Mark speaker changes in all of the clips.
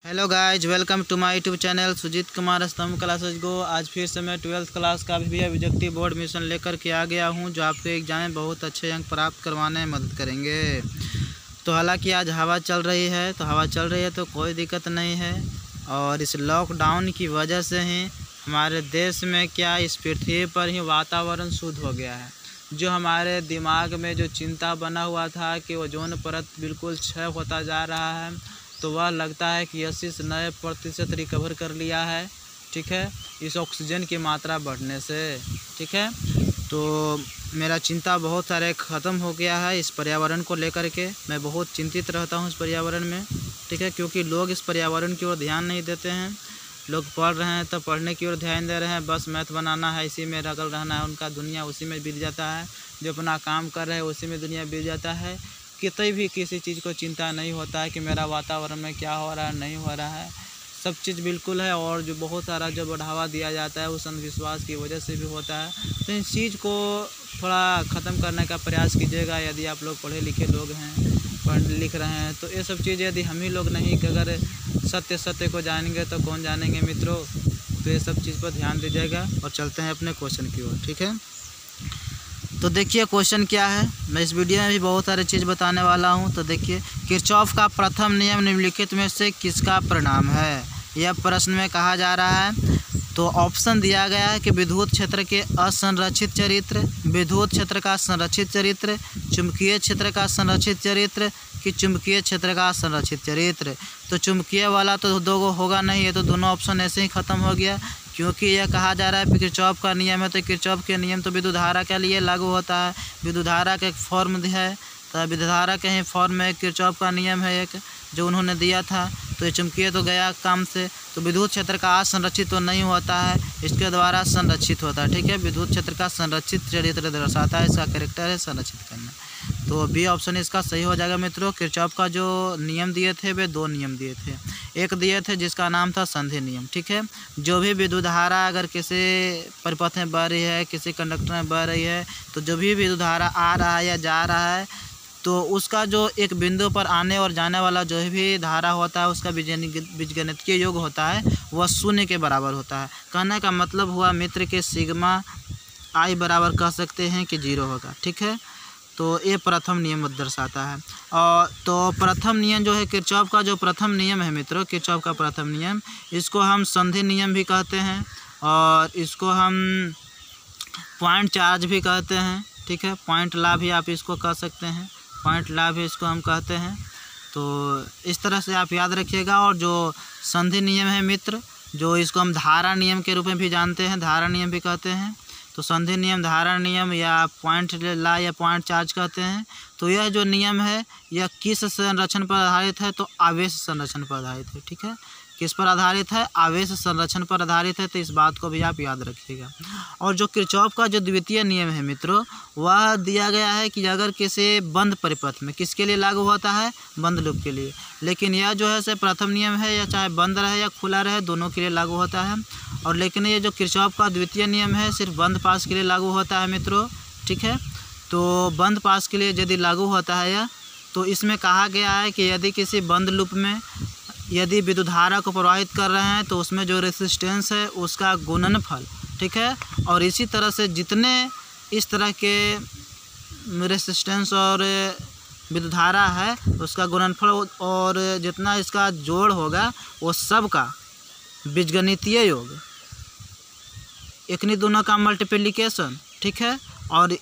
Speaker 1: Hello guys, welcome to my YouTube channel Sujeet Kumar Stambh classes गो। आज फिर से मैं 12th क्लास का भी ऑब्जेक्टिव बोर्ड मिशन लेकर के आ गया हूं, जो आपके एग्जाम में बहुत अच्छे अंक प्राप्त करवाने में मदद करेंगे। तो हालांकि आज हवा चल रही है तो कोई दिक्कत नहीं है। और इस लॉकडाउन की वजह से ही हमारे देश में इस पृथ्वी पर ही वातावरण शुद्ध हो गया है। जो हमारे दिमाग में जो चिंता बना हुआ था कि ओजोन परत बिल्कुल क्षय होता जा रहा है, तो वह लगता है कि 80 से 90% रिकवर कर लिया है। ठीक है, इस ऑक्सीजन की मात्रा बढ़ने से। ठीक है, तो मेरा चिंता बहुत सारे ख़त्म हो गया है इस पर्यावरण को लेकर के। मैं बहुत चिंतित रहता हूँ इस पर्यावरण में। ठीक है, क्योंकि लोग इस पर्यावरण की ओर ध्यान नहीं देते हैं। लोग पढ़ रहे हैं तो पढ़ने की ओर ध्यान दे रहे हैं, बस मैथ बनाना है, इसी में रगल रहना है, उनका दुनिया उसी में बीत जाता है। जो अपना काम कर रहे हैं उसी में दुनिया बीत जाता है। किसी चीज़ को चिंता नहीं होता है कि मेरा वातावरण में क्या हो रहा है, नहीं हो रहा है। सब चीज़ बिल्कुल है। और जो बहुत सारा जो बढ़ावा दिया जाता है उस अंधविश्वास की वजह से भी होता है। तो इस चीज़ को थोड़ा ख़त्म करने का प्रयास कीजिएगा। यदि आप लोग पढ़े लिखे लोग हैं, पढ़ लिख रहे हैं, तो ये सब चीज़ यदि हम ही लोग नहीं अगर सत्य को जानेंगे तो कौन जानेंगे मित्रों। तो ये सब चीज़ पर ध्यान दीजिएगा। और चलते हैं अपने क्वेश्चन की ओर। ठीक है, तो देखिए क्वेश्चन क्या है। मैं इस वीडियो में भी बहुत सारे चीज़ बताने वाला हूं। तो देखिए, किरचॉफ का प्रथम नियम निम्नलिखित में से किसका परिणाम है, यह प्रश्न में कहा जा रहा है। तो ऑप्शन दिया गया है कि विद्युत क्षेत्र के असंरक्षित चरित्र, विद्युत क्षेत्र का संरक्षित चरित्र, चुंबकीय क्षेत्र का संरक्षित चरित्र कि चुंबकीय क्षेत्र का संरक्षित चरित्र। तो चुंबकीय वाला तो दो होगा नहीं, ये तो दोनों ऑप्शन ऐसे ही ख़त्म हो गया। क्योंकि यह कहा जा रहा है किरचॉफ का नियम है, तो किरचॉफ के नियम तो विद्युत धारा के लिए लागू होता है। विद्युत धारा का एक फॉर्म है, तो विद्युत धारा के ही फॉर्म में किरचॉफ का नियम है एक जो उन्होंने दिया था। तो ये चुंबकीय तो गया काम से। तो विद्युत क्षेत्र का असंरक्षित तो नहीं होता है, इसके द्वारा संरक्षित होता है। ठीक है, विद्युत क्षेत्र का संरक्षित चरित्र दर्शाता है, इसका कैरेक्टर है संरक्षित करना। तो बी ऑप्शन इसका सही हो जाएगा मित्रों। किरचॉफ का जो नियम दिए थे वे दो नियम दिए थे। एक दिए थे जिसका नाम था संधि नियम। ठीक है, जो भी विद्युत धारा अगर किसी परिपथ में बह रही है, किसी कंडक्टर में बह रही है, तो जो भी विद्युत धारा आ रहा है या जा रहा है, तो उसका जो एक बिंदु पर आने और जाने वाला जो भी धारा होता है उसका बीजगणितीय योग होता है, वह शून्य के बराबर होता है। कहने का मतलब हुआ मित्र के सिग्मा आई बराबर कह सकते हैं कि 0 होगा। ठीक है, तो ये प्रथम नियम दर्शाता है। और तो प्रथम नियम जो है किरचॉफ का जो प्रथम नियम है मित्रों, किरचॉफ का प्रथम नियम, इसको हम संधि नियम भी कहते हैं और इसको हम पॉइंट चार्ज भी कहते हैं। ठीक है, पॉइंट लॉ भी आप इसको कह सकते हैं, पॉइंट लॉ भी इसको हम कहते हैं। तो इस तरह से आप याद रखिएगा। और जो संधि नियम है मित्र, जो इसको हम धारा नियम के रूप में भी जानते हैं, धारा नियम भी कहते हैं। तो संधि नियम, धारा नियम या पॉइंट लॉ या पॉइंट चार्ज कहते हैं। तो यह जो नियम है यह किस संरक्षण पर आधारित है, तो आवेश संरक्षण पर आधारित है। ठीक है, किस पर आधारित है, आवेश संरक्षण पर आधारित है। तो इस बात को भी आप याद रखिएगा। और जो किरचॉफ का जो द्वितीय नियम है मित्रों, वह दिया गया है कि अगर किसी बंद परिपथ में, किसके लिए लागू होता है, बंद लूप के लिए। लेकिन यह जो है प्रथम नियम है, या चाहे बंद रहे या खुला रहे, दोनों के लिए लागू होता है। और लेकिन ये जो किरचॉफ का द्वितीय नियम है सिर्फ बंद पास के लिए लागू होता है मित्रों। ठीक है, तो बंद पास के लिए यदि लागू होता है यह, तो इसमें कहा गया है कि यदि किसी बंद लूप में यदि विद्युत धारा को प्रवाहित कर रहे हैं, तो उसमें जो रेसिस्टेंस है उसका गुणनफल। ठीक है, और इसी तरह से जितने इस तरह के रेसिस्टेंस और विद्युत धारा है उसका गुणनफल और जितना इसका जोड़ होगा वो सब का बीजगणितीय योग, इन्हीं दोनों का मल्टीप्लिकेशन। ठीक है, और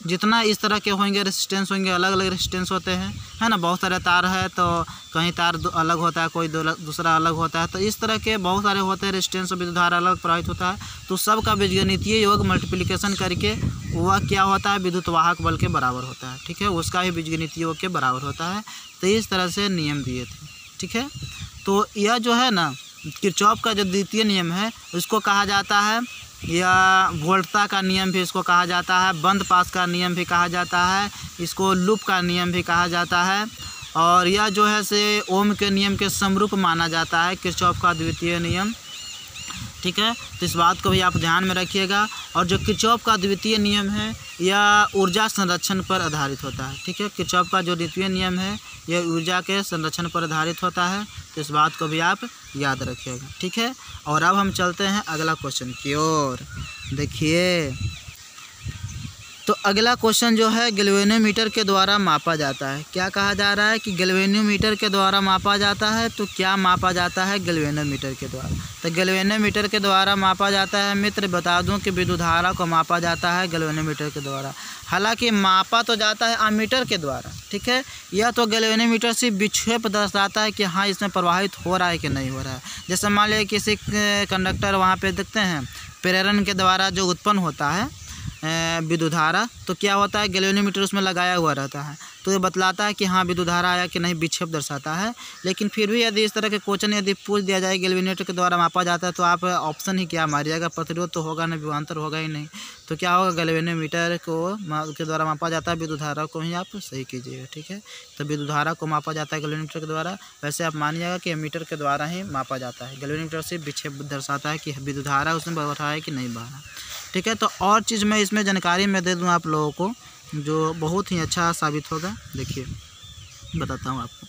Speaker 1: जितना इस तरह के होंगे रेसिस्टेंस होंगे, अलग अलग रेसिस्टेंस होते हैं, है ना। बहुत सारे तार है तो कहीं तार अलग होता है, कोई दूसरा अलग होता है। तो इस तरह के बहुत सारे होते हैं रेसिस्टेंस और विद्युत धारा अलग प्रभावित होता है। तो सब का बीजगणितीय योग मल्टीप्लिकेशन करके वह क्या होता है, विद्युत वाहक बल के बराबर होता है। ठीक है, उसका भी बीजगणितीय योग के बराबर होता है। तो इस तरह से नियम दिए थे। ठीक है, तो यह जो है ना किरचॉफ का जो द्वितीय नियम है उसको कहा जाता है, या वोल्टता का नियम भी इसको कहा जाता है, बंद पास का नियम भी कहा जाता है, इसको लूप का नियम भी कहा जाता है। और यह जो है ओम के नियम के समरूप माना जाता है किरचॉफ का द्वितीय नियम। ठीक है। तो इस बात को भी आप ध्यान में रखिएगा। और जो किरचॉफ का द्वितीय नियम है यह ऊर्जा संरक्षण पर आधारित होता है, ठीक है। किरचॉफ का जो द्वितीय नियम है यह ऊर्जा के संरक्षण पर आधारित होता है, तो इस बात को भी आप याद रखिएगा, ठीक है। और अब हम चलते हैं अगला क्वेश्चन की ओर। देखिए, तो अगला क्वेश्चन जो है गैल्वेनोमीटर के द्वारा मापा जाता है। क्या कहा जा रहा है कि गैल्वेनोमीटर के द्वारा मापा जाता है। तो क्या मापा जाता है गैल्वेनोमीटर के द्वारा? तो गैल्वेनोमीटर के द्वारा मापा जाता है मित्र, बता दूं कि विद्युत धारा को मापा जाता है गैल्वेनोमीटर के द्वारा। हालांकि मापा तो जाता है एमीटर के द्वारा, ठीक है। यह तो गैल्वेनोमीटर सिर्फ विक्षेप दर्शाता है कि हाँ इसमें प्रवाहित हो रहा है कि नहीं हो रहा है। जैसे मान लीजिए किसी कंडक्टर वहाँ पे देखते हैं प्रेरण के द्वारा जो उत्पन्न होता है विद्युत धारा, तो क्या होता है गैल्वेनोमीटर उसमें लगाया हुआ रहता है, तो ये बतलाता है कि हाँ विद्युत धारा आया कि नहीं, विक्षेप दर्शाता है। लेकिन फिर भी यदि इस तरह के क्वेश्चन यदि पूछ दिया जाए गैल्वेनोमीटर के द्वारा मापा जाता है, तो आप ऑप्शन ही क्या मारिएगा, प्रतिरोध तो होगा नहीं, विभवांतर होगा ही नहीं। तो क्या होगा, गैल्वेनोमीटर के द्वारा मापा जाता है विद्युत धारा को ही आप सही कीजिएगा, ठीक है। तो विद्युत धारा को मापा जाता है गैल्वेनोमीटर के द्वारा। वैसे आप मानिएगा कि एमीटर के द्वारा ही मापा जाता है। गैल्वेनोमीटर से विक्षेप दर्शाता है कि विद्युत धारा उसमें बह रहा है कि नहीं बह रहा, ठीक है। तो और चीज़ मैं इसमें जानकारी में दे दूं आप लोगों को जो बहुत ही अच्छा साबित होगा। देखिए बताता हूं आपको।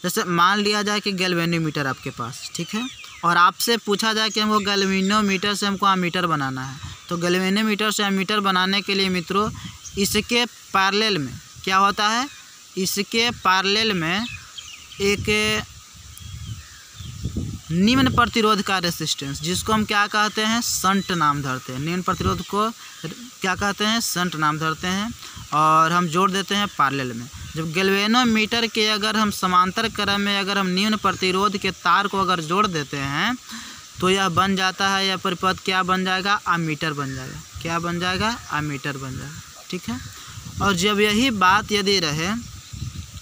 Speaker 1: जैसे मान लिया जाए कि गैल्वेनोमीटर आपके पास, ठीक है, और आपसे पूछा जाए कि हमको गैल्वेनोमीटर से हमको एमीटर बनाना है। तो गैल्वेनोमीटर से एमीटर बनाने के लिए मित्रों इसके पैरेलल में क्या होता है, इसके पैरेलल में एक निम्न प्रतिरोध का रेसिस्टेंस, जिसको हम क्या कहते हैं, शंट नाम धरते हैं। निम्न प्रतिरोध को क्या कहते हैं, शंट नाम धरते हैं, और हम जोड़ देते हैं पैरेलल में। जब गैल्वेनोमीटर के अगर हम समांतर क्रम में अगर हम निम्न प्रतिरोध के तार को अगर जोड़ देते हैं तो यह बन जाता है, यह परिपथ क्या बन जाएगा, एमीटर बन जाएगा। क्या बन जाएगा, एमीटर बन जाएगा, ठीक है। और जब यही बात यदि रहे,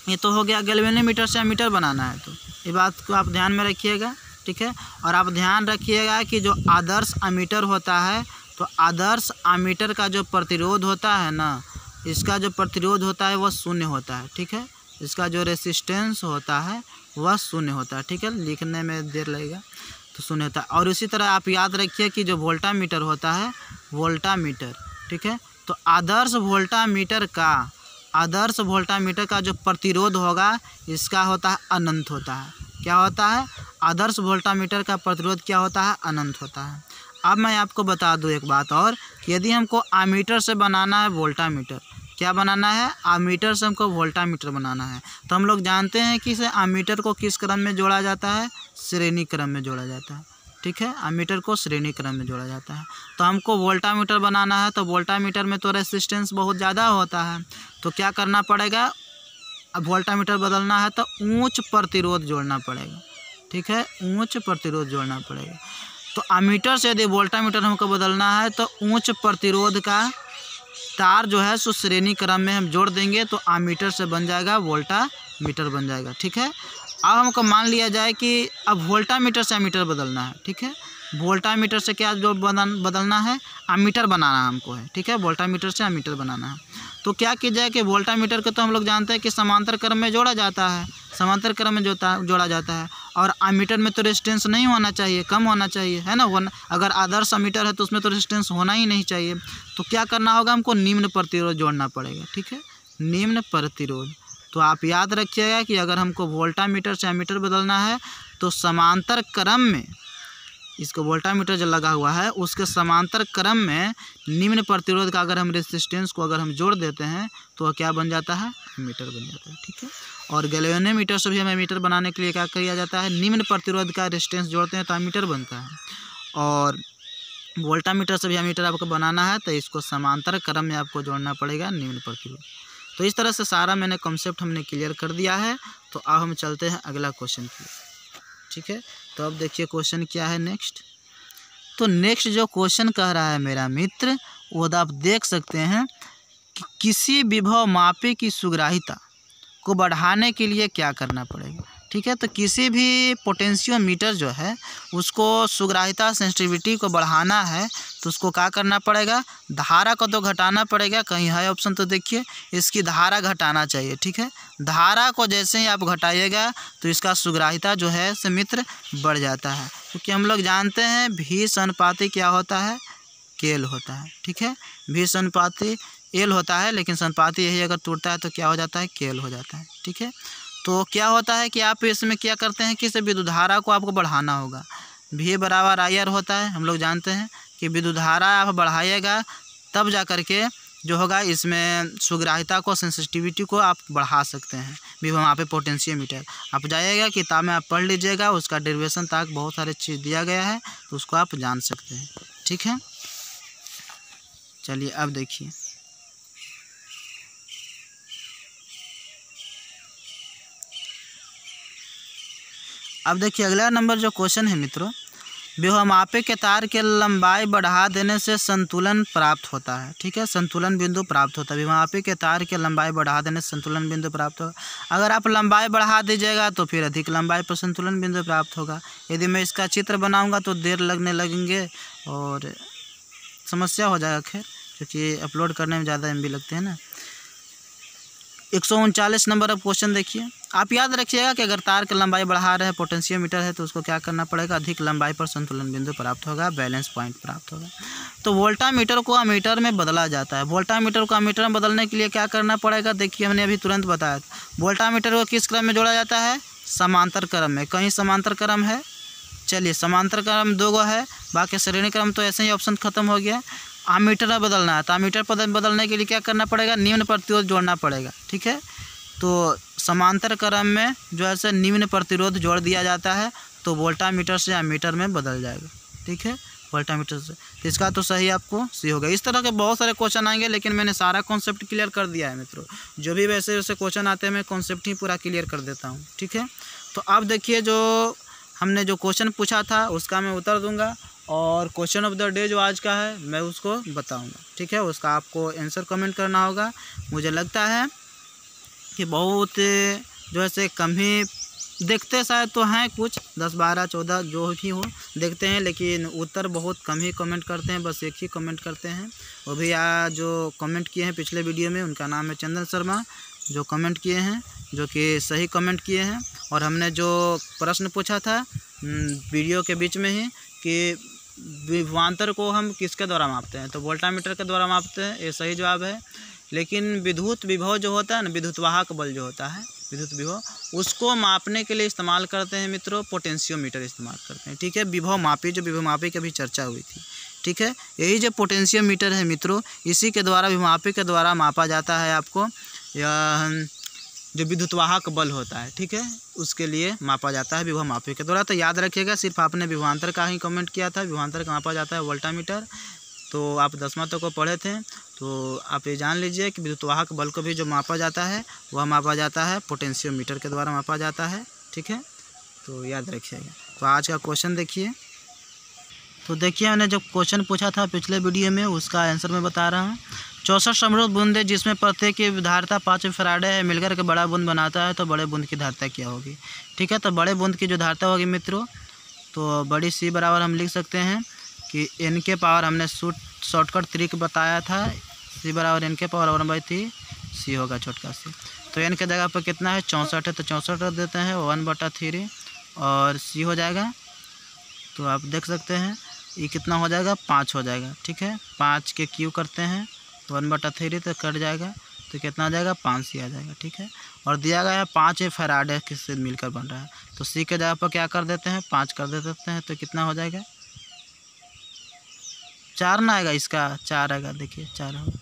Speaker 1: ये तो हो गया गैल्वेनोमीटर से एमीटर बनाना है, तो ये बात को आप ध्यान में रखिएगा, ठीक है। और आप ध्यान रखिएगा कि जो आदर्श एमीटर होता है, तो आदर्श एमीटर का जो प्रतिरोध होता है ना, इसका जो प्रतिरोध होता है वह शून्य होता है, ठीक है। इसका जो रेसिस्टेंस होता है वह शून्य होता है, ठीक है। लिखने में देर लगेगा, तो शून्य होता है। और इसी तरह आप याद रखिए कि जो वोल्टामीटर होता है, वोल्टामीटर, ठीक है, तो आदर्श वोल्टामीटर का जो प्रतिरोध होगा इसका होता है अनंत होता है। क्या होता है, आदर्श वोल्टामीटर का प्रतिरोध क्या होता है, अनंत होता है। अब मैं आपको बता दूं एक बात और, कि यदि हमको एमीटर से बनाना है वोल्टामीटर, क्या बनाना है, एमीटर से हमको वोल्टामीटर बनाना है, तो हम लोग जानते हैं कि इसे एमीटर को किस क्रम में जोड़ा जाता है, श्रेणी क्रम में जोड़ा जाता है, ठीक है। एमीटर को श्रेणी क्रम में जोड़ा जाता है। तो हमको वोल्टामीटर बनाना है, तो वोल्टामीटर में तो रेसिस्टेंस बहुत ज़्यादा होता है, तो क्या करना पड़ेगा, अब वोल्टामीटर बदलना है तो उच्च प्रतिरोध जोड़ना पड़ेगा, ठीक है, उच्च प्रतिरोध जोड़ना पड़ेगा। तो एमीटर से यदि वोल्टामीटर हमको बदलना है तो उच्च प्रतिरोध का तार जो है सो श्रेणी क्रम में हम जोड़ देंगे, तो एमीटर से बन जाएगा वोल्टामीटर बन जाएगा, ठीक है। अब हमको मान लिया जाए कि अब वोल्टामीटर से एमीटर बदलना है, ठीक है। वोल्टामीटर से क्या जो बदलना है, एमीटर बनाना हमको है, ठीक है। वोल्टामीटर से एमीटर बनाना है, तो क्या किया जाए कि वोल्टामीटर को तो हम लोग जानते हैं कि समांतर क्रम में जोड़ा जाता है, समांतर क्रम में जोड़ा जाता है। और एमीटर में तो रेजिस्टेंस नहीं होना चाहिए, कम होना चाहिए, है ना। अगर आदर्श एमीटर है तो उसमें तो रेजिस्टेंस होना ही नहीं चाहिए। तो क्या करना होगा, हमको निम्न प्रतिरोध जोड़ना पड़ेगा, ठीक है, निम्न प्रतिरोध। तो आप याद रखिएगा कि अगर हमको वोल्टामीटर से एमीटर बदलना है तो समांतर क्रम में, इसको वोल्टामीटर जो लगा हुआ है उसके समांतर क्रम में निम्न प्रतिरोध का अगर हम रेजिस्टेंस को अगर हम जोड़ देते हैं तो क्या बन जाता है, एमीटर बन जाता है, ठीक है। और गैल्वेनोमीटर से भी हम एमीटर बनाने के लिए क्या किया जाता है, निम्न प्रतिरोध का रेजिस्टेंस जोड़ते हैं तो एमीटर बनता है। और वोल्टामीटर से भी एमीटर आपको बनाना है तो इसको समांतर क्रम में आपको जोड़ना पड़ेगा निम्न प्रतिरोध। तो इस तरह से सारा मैंने कॉन्सेप्ट हमने क्लियर कर दिया है। तो अब हम चलते हैं अगला क्वेश्चन की, ठीक है। तो अब देखिए क्वेश्चन क्या है नेक्स्ट। तो नेक्स्ट जो क्वेश्चन कह रहा है मेरा मित्र, वो आप देख सकते हैं कि किसी विभव मापी की सुग्राहिता को बढ़ाने के लिए क्या करना पड़ेगा। ठीक है। तो किसी भी पोटेंशियोमीटर जो है उसको सुग्राहिता सेंसिटिविटी को बढ़ाना है तो उसको क्या करना पड़ेगा, धारा को तो घटाना पड़ेगा। कहीं है ऑप्शन तो देखिए, इसकी धारा घटाना चाहिए। ठीक है, धारा को जैसे ही आप घटाइएगा तो इसका सुग्राहिता जो है से मित्र बढ़ जाता है, क्योंकि हम लोग जानते हैं भी समानुपाती क्या होता है, केल होता है। ठीक है, भी समानुपाती एल होता है, लेकिन समानुपाती यही अगर टूटता है तो क्या हो जाता है, केल हो जाता है। ठीक है, तो क्या होता है कि आप इसमें क्या करते हैं कि इस विद्युत धारा को आपको बढ़ाना होगा। भी बराबर आई आर होता है, हम लोग जानते हैं कि विद्युत धारा आप बढ़ाइएगा तब जा कर के जो होगा इसमें सुग्राहिता को, सेंसिटिविटी को आप बढ़ा सकते हैं। भी वहाँ पे पोटेंशियोमीटर आप जाइएगा, किताब में आप पढ़ लीजिएगा, उसका डेरिवेशन तक बहुत सारे चीज़ दिया गया है, तो उसको आप जान सकते हैं। ठीक है, चलिए अब देखिए, अब देखिए अगला नंबर जो क्वेश्चन है मित्रों, विभवमापी के तार के लंबाई बढ़ा देने से संतुलन प्राप्त होता है। ठीक है, संतुलन बिंदु प्राप्त होता है। विभवमापी के तार के लंबाई बढ़ा देने से संतुलन बिंदु प्राप्त होगा। अगर आप लंबाई बढ़ा दीजिएगा तो फिर अधिक लंबाई पर संतुलन बिंदु प्राप्त होगा। यदि मैं इसका चित्र बनाऊंगा तो देर लगेंगे और समस्या हो जाएगा, खैर, क्योंकि अपलोड करने में ज़्यादा MB लगते हैं ना। 139 नंबर अब क्वेश्चन देखिए। आप याद रखिएगा कि अगर तार की लंबाई बढ़ा रहे हैं, पोटेंशियोमीटर है, तो उसको क्या करना पड़ेगा, अधिक लंबाई पर संतुलन बिंदु प्राप्त होगा, बैलेंस पॉइंट प्राप्त होगा। तो वोल्टामीटर को अमीटर में बदला जाता है। वोल्टामीटर को अमीटर में बदलने के लिए क्या करना पड़ेगा, देखिए हमने अभी तुरंत बताया था। वोल्टामीटर को किस क्रम में जोड़ा जाता है, समांतर क्रम में। कहीं समांतर क्रम है, चलिए समांतर क्रम 2 गो है, बाकी श्रेणी क्रम तो ऐसे ही ऑप्शन खत्म हो गया। आमीटर में बदलना है तो आमीटर बदलने के लिए क्या करना पड़ेगा, निम्न प्रतिरोध जोड़ना पड़ेगा। ठीक है, तो समांतर क्रम में जो है निम्न प्रतिरोध जोड़ दिया जाता है तो वोल्टामीटर से एमीटर में बदल जाएगा। ठीक है, वोल्टामीटर से, तो इसका तो सही आपको सी होगा। इस तरह के बहुत सारे क्वेश्चन आएंगे, लेकिन मैंने सारा कॉन्सेप्ट क्लियर कर दिया है मित्रों। जो भी वैसे वैसे क्वेश्चन आते हैं मैं कॉन्सेप्ट ही पूरा क्लियर कर देता हूँ। ठीक है, तो अब देखिए जो हमने जो क्वेश्चन पूछा था उसका मैं उत्तर दूंगा, और क्वेश्चन ऑफ द डे जो आज का है मैं उसको बताऊंगा। ठीक है, उसका आपको आंसर कमेंट करना होगा। मुझे लगता है कि बहुत जो है कम ही देखते शायद तो हैं, कुछ 10, 12, 14 जो भी हो देखते हैं, लेकिन उत्तर बहुत कम ही कमेंट करते हैं, बस एक ही कमेंट करते हैं। वो भी जो कमेंट किए हैं पिछले वीडियो में, उनका नाम है चंदन शर्मा, जो कमेंट किए हैं, जो कि सही कमेंट किए हैं। और हमने जो प्रश्न पूछा था वीडियो के बीच में ही कि विभवांतर को हम किसके द्वारा मापते हैं, तो वोल्टामीटर के द्वारा मापते हैं, ये सही जवाब है। लेकिन विद्युत विभव जो होता है ना, विद्युत वाहक बल जो होता है, विद्युत विभव, उसको मापने के लिए इस्तेमाल करते हैं मित्रों, पोटेंशियोमीटर इस्तेमाल करते हैं। ठीक है, विभव मापी, जो विभव मापी की अभी चर्चा हुई थी। ठीक है, यही जो पोटेंशियोमीटर है मित्रों, इसी के द्वारा, विभव मापी के द्वारा मापा जाता है आपको या जो विद्युत वाहक बल होता है। ठीक है, उसके लिए मापा जाता है विभव मापी के द्वारा। तो याद रखिएगा, सिर्फ आपने विभवांतर का ही कमेंट किया था, विभवांतर का मापा जाता है वोल्टामीटर। तो आप 10वां तक को पढ़े थे, तो आप ये जान लीजिए कि विद्युत वाहक बल को भी जो मापा जाता है वह मापा जाता है पोटेंशियोमीटर के द्वारा मापा जाता है। ठीक है, तो याद रखिएगा। तो आज का क्वेश्चन देखिए, तो देखिए मैंने जो क्वेश्चन पूछा था पिछले वीडियो में उसका आंसर मैं बता रहा हूँ। 64 समरूप बूंदें जिसमें प्रत्येक की धारिता 5 फैराडे है मिलकर के बड़ा बूंद बनाता है, तो बड़े बूंद की धारिता क्या होगी। ठीक है, तो बड़े बूंद की जो धारिता होगी मित्रों, तो बड़ी सी बराबर हम लिख सकते हैं कि n के पावर, हमने शॉर्टकट तरीक बताया था, c बराबर n के पावर 1/3 c होगा छोटका c। तो n के जगह पर कितना है, 64 है, तो 64 रख देते हैं, 1/3 और c हो जाएगा। तो आप देख सकते हैं ये कितना हो जाएगा, 5 हो जाएगा। ठीक है, 5 के क्यू करते हैं 1/3 तो कट जाएगा, तो कितना आ जाएगा, 5c आ जाएगा। ठीक है, और दिया गया है 5 फैराडे किससे मिलकर बन रहा है, तो c के जगह पर क्या कर देते हैं, 5 कर देते हैं, तो कितना हो जाएगा, 4 ना आएगा, इसका 4 आएगा, देखिए 4 होगा,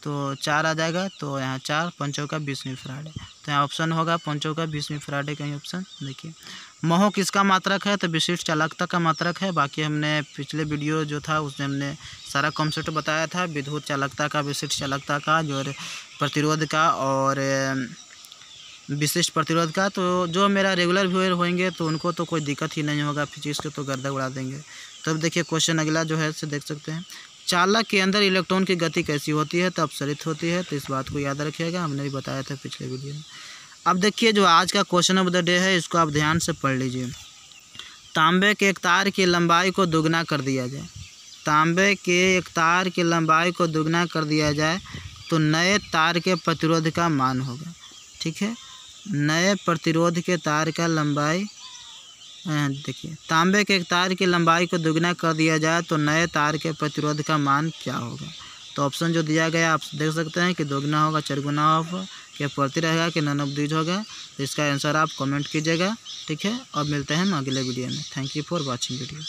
Speaker 1: तो 4 आ जाएगा। तो यहाँ 4 5 का 20वीं फैराडे, तो यहाँ ऑप्शन होगा 5 का 20वीं फैराडे का ही ऑप्शन। देखिए महो किसका मात्रक है, तो विशिष्ट चालकता का मात्रक है। बाकी हमने पिछले वीडियो जो था उसमें हमने सारा कॉन्सेप्ट बताया था, विद्युत चालकता का, विशिष्ट चालकता का, जो प्रतिरोध का और विशिष्ट प्रतिरोध का। तो जो मेरा रेगुलर व्यूअर होंगे तो उनको तो कोई दिक्कत ही नहीं होगा, फिजिक्स के तो गर्दा उड़ा देंगे। तब देखिए क्वेश्चन अगला जो है से देख सकते हैं, चालक के अंदर इलेक्ट्रॉन की गति कैसी होती है, तो अपसरित होती है। तो इस बात को याद रखिएगा, हमने भी बताया था पिछले वीडियो में। अब देखिए जो आज का क्वेश्चन ऑफ द डे है इसको आप ध्यान से पढ़ लीजिए। तांबे के एक तार की लंबाई को दुगना कर दिया जाए, तांबे के एक तार की लंबाई को दुगना कर दिया जाए तो नए तार के प्रतिरोध का मान होगा। ठीक है, नए प्रतिरोध के तार का लंबाई, देखिए तांबे के एक तार की लंबाई को दुगना कर दिया जाए तो नए तार के प्रतिरोध का मान क्या होगा। तो ऑप्शन जो दिया गया आप देख सकते हैं कि दोगुना होगा, चरगुना होगा, क्या प्रति रहेगा कि नन ऑफ दीज होगा। तो इसका आंसर आप कमेंट कीजिएगा। ठीक है, और मिलते हैं हम अगले वीडियो में। Thank you for watching video.